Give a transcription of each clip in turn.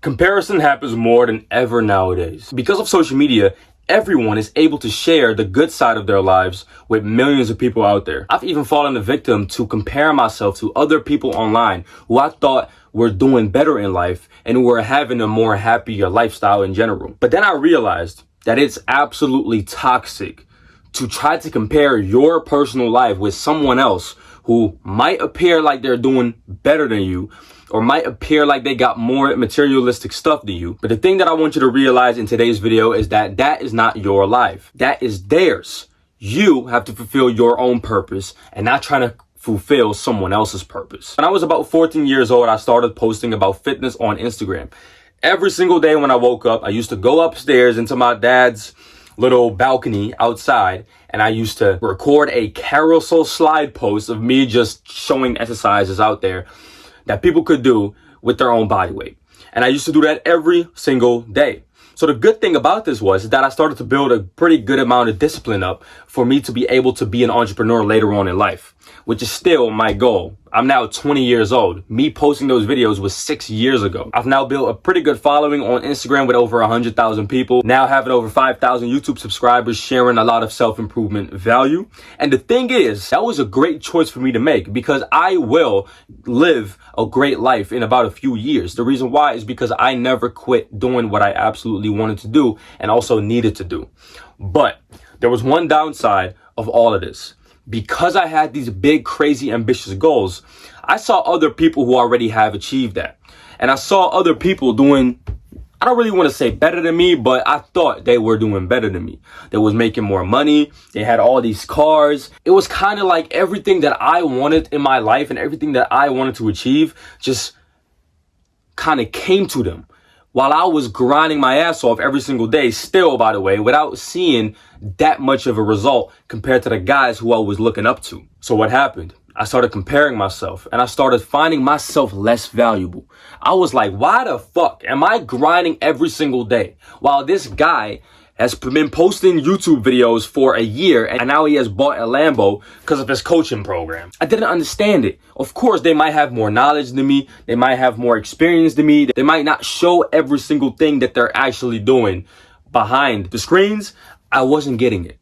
Comparison happens more than ever nowadays. Because of social media, everyone is able to share the good side of their lives with millions of people out there. I've even fallen a victim to compare myself to other people online who I thought were doing better in life and who were having a more happier lifestyle in general. But then I realized that it's absolutely toxic to try to compare your personal life with someone else who might appear like they're doing better than you or might appear like they got more materialistic stuff than you. But the thing that I want you to realize in today's video is that that is not your life. That is theirs. You have to fulfill your own purpose and not trying to fulfill someone else's purpose. When I was about 14 years old, I started posting about fitness on Instagram. Every single day when I woke up, I used to go upstairs into my dad's little balcony outside, and I used to record a carousel slide post of me just showing exercises out there that people could do with their own body weight. And I used to do that every single day. So the good thing about this was that I started to build a pretty good amount of discipline up for me to be able to be an entrepreneur later on in life, which is still my goal. I'm now 20 years old. Me posting those videos was 6 years ago. I've now built a pretty good following on Instagram with over 100,000 people, now having over 5,000 YouTube subscribers, sharing a lot of self-improvement value. And the thing is, that was a great choice for me to make because I will live a great life in about a few years. The reason why is because I never quit doing what I absolutely wanted to do and also needed to do. But there was one downside of all of this. Because I had these big, crazy, ambitious goals, I saw other people who already have achieved that. And I saw other people doing, I don't really want to say better than me, but I thought they were doing better than me. They was making more money. They had all these cars. It was kind of like everything that I wanted in my life and everything that I wanted to achieve just kind of came to them. While I was grinding my ass off every single day, still, by the way, without seeing that much of a result compared to the guys who I was looking up to. So what happened? I started comparing myself and I started finding myself less valuable. I was like, why the fuck am I grinding every single day while this guy has been posting YouTube videos for a year and now he has bought a Lambo because of his coaching program? I didn't understand it. Of course, they might have more knowledge than me. They might have more experience than me. They might not show every single thing that they're actually doing behind the screens. I wasn't getting it.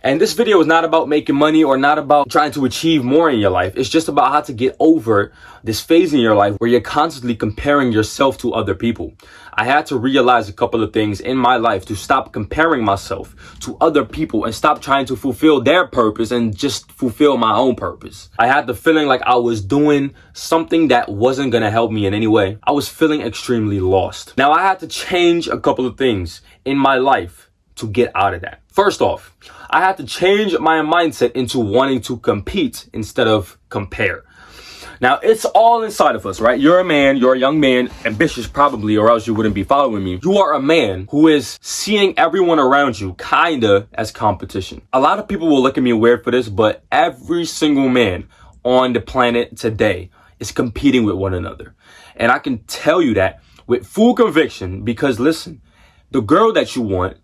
And this video is not about making money or not about trying to achieve more in your life. It's just about how to get over this phase in your life where you're constantly comparing yourself to other people. I had to realize a couple of things in my life to stop comparing myself to other people and stop trying to fulfill their purpose and just fulfill my own purpose. I had the feeling like I was doing something that wasn't going to help me in any way. I was feeling extremely lost. Now I had to change a couple of things in my life to get out of that. First off, I had to change my mindset into wanting to compete instead of compare. Now, it's all inside of us, right? You're a man, you're a young man, ambitious probably, or else you wouldn't be following me. You are a man who is seeing everyone around you kinda as competition. A lot of people will look at me weird for this, but every single man on the planet today is competing with one another. And I can tell you that with full conviction because listen, the girl that you want,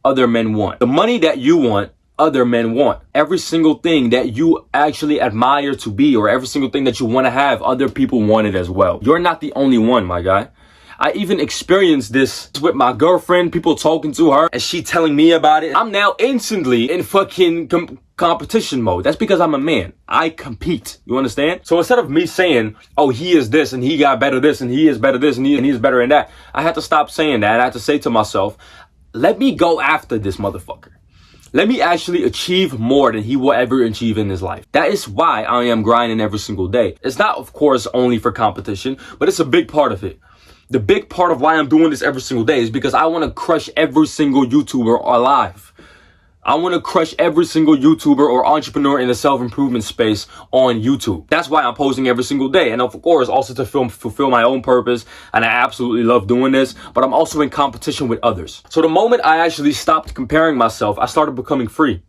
other men want. The money that you want, other men want. Every single thing that you actually admire to be or every single thing that you want to have, other people want it as well. You're not the only one, my guy. I even experienced this with my girlfriend, people talking to her and she telling me about it. I'm now instantly in fucking competition mode. That's because I'm a man. I compete. You understand? So instead of me saying, oh, he is this and he got better this and he is better this and he is better in that, I had to stop saying that. I had to say to myself, let me go after this motherfucker. Let me actually achieve more than he will ever achieve in his life. That is why I am grinding every single day. It's not, of course, only for competition, but it's a big part of it. The big part of why I'm doing this every single day is because I want to crush every single YouTuber alive. I want to crush every single YouTuber or entrepreneur in the self-improvement space on YouTube. That's why I'm posting every single day. And of course, also to fulfill my own purpose. And I absolutely love doing this, but I'm also in competition with others. So the moment I actually stopped comparing myself, I started becoming free.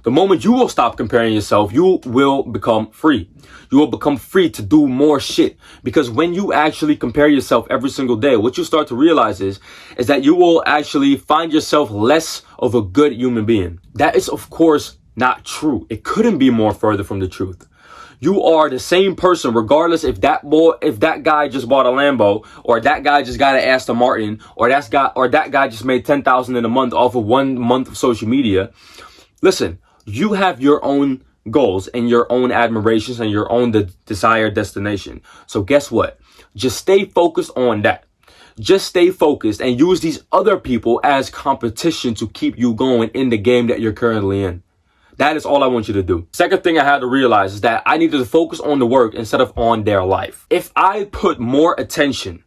The moment you will stop comparing yourself, you will become free. You will become free to do more shit. Because when you actually compare yourself every single day, what you start to realize is that you will actually find yourself less of a good human being. That is, of course, not true. It couldn't be more further from the truth. You are the same person regardless if that guy just bought a Lambo, or that guy just got an Aston Martin, or that guy just made $10,000 in a month off of 1 month of social media. Listen, you have your own goals and your own admirations and your own desired destination. So guess what? Just stay focused on that. Just stay focused and use these other people as competition to keep you going in the game that you're currently in. That is all I want you to do. Second thing I had to realize is that I needed to focus on the work instead of on their life. If I put more attention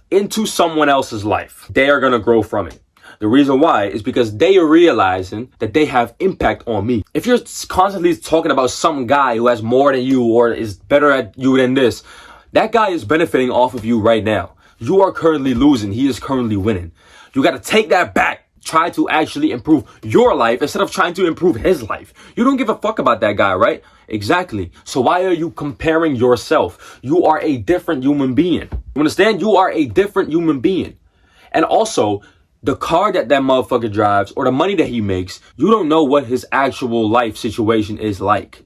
into someone else's life, they are going to grow from it. The reason why is because they are realizing that they have impact on me. If you're constantly talking about some guy who has more than you or is better at you than this, that guy is benefiting off of you right now. You are currently losing. He is currently winning. You got to take that back. Try to actually improve your life instead of trying to improve his life. You don't give a fuck about that guy, right? Exactly. So why are you comparing yourself? You are a different human being. You understand? You are a different human being. And also, the car that motherfucker drives or the money that he makes, you don't know what his actual life situation is like.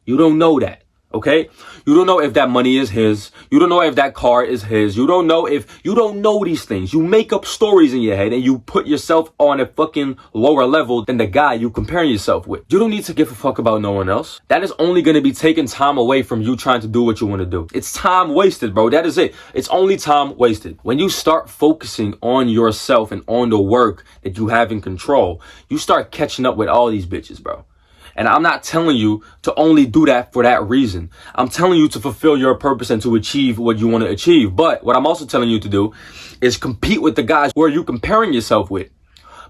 You don't know that. Okay? You don't know if that money is his. You don't know if that car is his. You don't know these things. You make up stories in your head and you put yourself on a fucking lower level than the guy you comparing yourself with. You don't need to give a fuck about no one else. That is only going to be taking time away from you trying to do what you want to do. It's time wasted, bro. That is it. It's only time wasted. When you start focusing on yourself and on the work that you have in control, you start catching up with all these bitches, bro. And I'm not telling you to only do that for that reason. I'm telling you to fulfill your purpose and to achieve what you want to achieve. But what I'm also telling you to do is compete with the guys who are you comparing yourself with.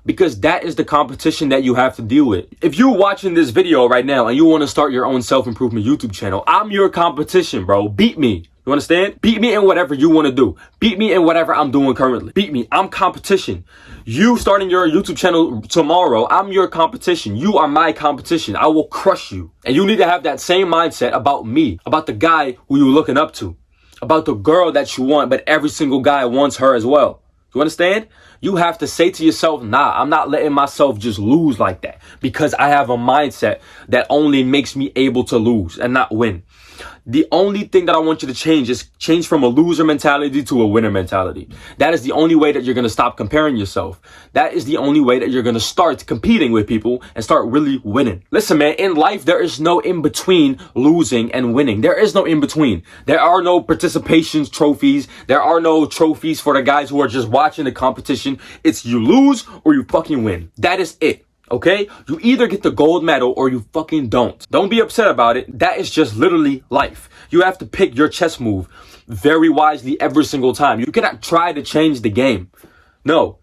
Because that is the competition that you have to deal with. If you're watching this video right now and you want to start your own self-improvement YouTube channel, I'm your competition, bro. Beat me. You understand? Beat me in whatever you want to do. Beat me in whatever I'm doing currently. Beat me. I'm competition. You starting your YouTube channel tomorrow, I'm your competition. You are my competition. I will crush you. And you need to have that same mindset about me, about the guy who you're looking up to, about the girl that you want, but every single guy wants her as well. You understand? You have to say to yourself, nah, I'm not letting myself just lose like that, because I have a mindset that only makes me able to lose and not win. The only thing that I want you to change is change from a loser mentality to a winner mentality. That is the only way that you're going to stop comparing yourself. That is the only way that you're going to start competing with people and start really winning. Listen, man, in life, there is no in between losing and winning. There is no in between. There are no participations trophies. There are no trophies for the guys who are just watching the competition. It's you lose or you fucking win. That is it. Okay? You either get the gold medal or you fucking don't. Don't be upset about it. That is just literally life. You have to pick your chess move very wisely every single time. You cannot try to change the game. No.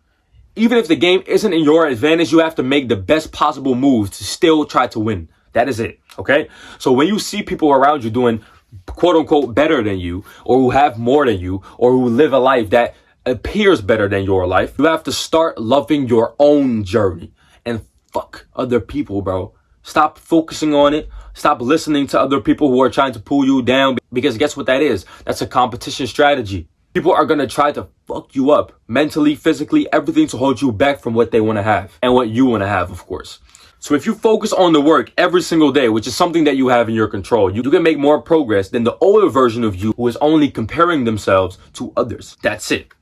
Even if the game isn't in your advantage, you have to make the best possible moves to still try to win. That is it. Okay? So when you see people around you doing quote unquote better than you, or who have more than you, or who live a life that appears better than your life, you have to start loving your own journey. And fuck other people, bro. Stop focusing on it. Stop listening to other people who are trying to pull you down, because guess what that is? That's a competition strategy. People are going to try to fuck you up mentally, physically, everything to hold you back from what they want to have and what you want to have, of course. So if you focus on the work every single day, which is something that you have in your control, you can make more progress than the older version of you who is only comparing themselves to others. That's it.